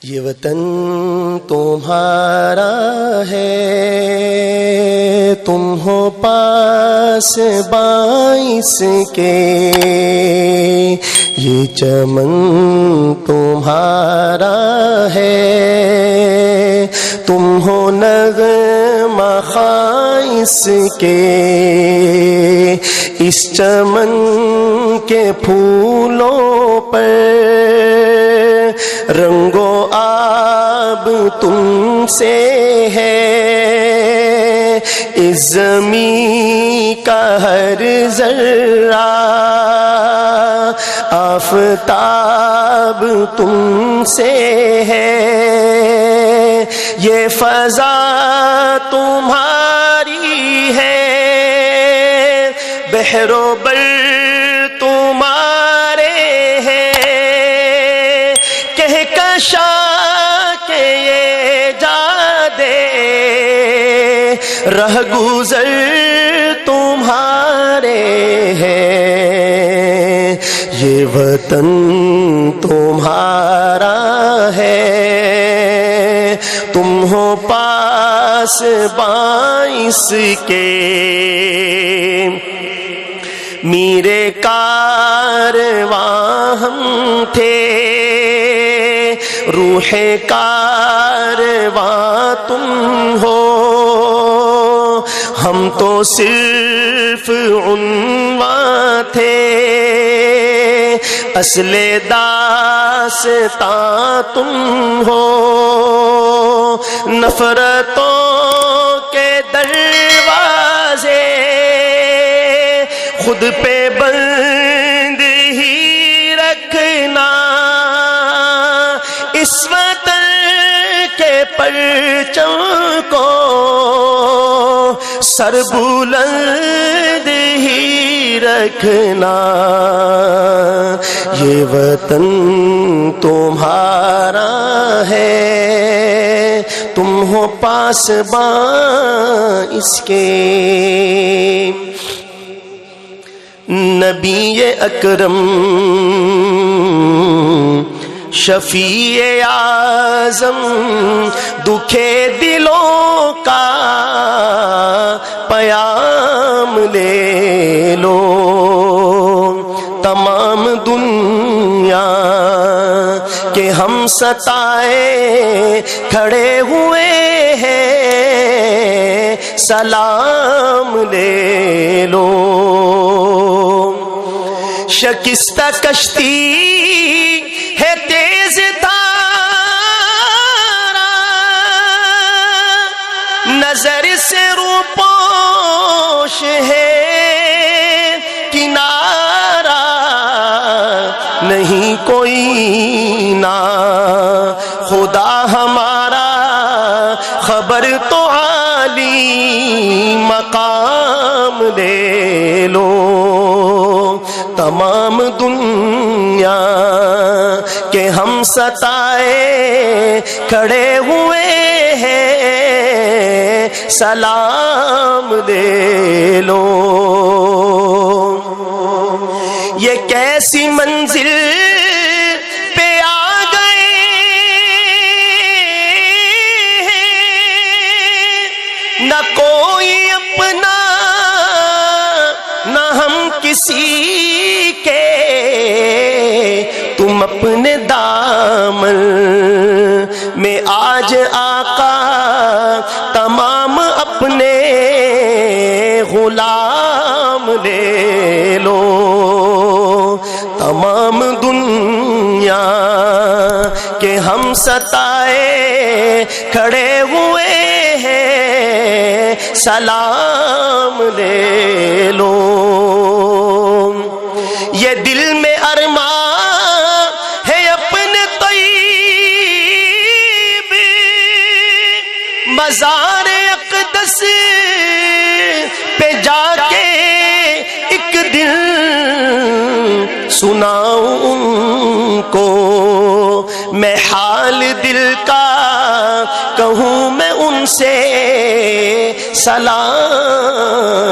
یہ وطن تمہارا ہے، تم ہو پاس باعث کے، یہ چمن تمہارا ہے، تم ہو نغمہ خائص کے، اس چمن کے پھولوں پر رنگ و آب تم سے ہے، اس زمین کا ہر ذرہ آفتاب تم سے ہے، یہ فضا تمہاری ہے، بحر و بر تمہارے ہیں، کہکشاں کے یہ جادے رہ گزر تمہارے ہیں، یہ وطن تمہارا ہے، تم ہو پاس باعث کے، میرے کارواں ہم تھے، روح کارواں تم ہو، ہم تو صرف عنواں تھے، اصل داستاں تم ہو، نفرتوں کے دروازے خود پہ بند ہی رکھنا، اس وطن کے پرچم کو سر بلند ہی رکھنا، یہ وطن تمہارا ہے، تم ہو پاسباں اس کے، نبی اکرم شفیع اعظم دکھے دلوں کا پیام لے لو، تمام دنیا کہ ہم ستائے کھڑے ہوئے ہیں، سلام لے لو، شکستہ کشتی ہے تیز دھارا، نظر سے روپوش ہے کنارہ، نہیں کوئی نا خدا ہمارا، خبر تو عالی مقام لے لو، تمام دنیا کہ ہم ستائے کھڑے ہوئے ہیں، سلام لے لو، یہ کیسی منزل پہ آ گئے ہیں، نہ کوئی اپنا نہ ہم کسی کے، تم اپنے دامن میں آج آقا تمام اپنے غلام لے لو، تمام دنیا کہ ہم ستائے کھڑے ہوئے ہیں، سلام لے لو، یہ دل میں ارمان ہے اپنے طیب مزار اقدس پہ جا کے ایک دن سناؤں ان کو میں حال دل کا، کہوں میں ان سے سلام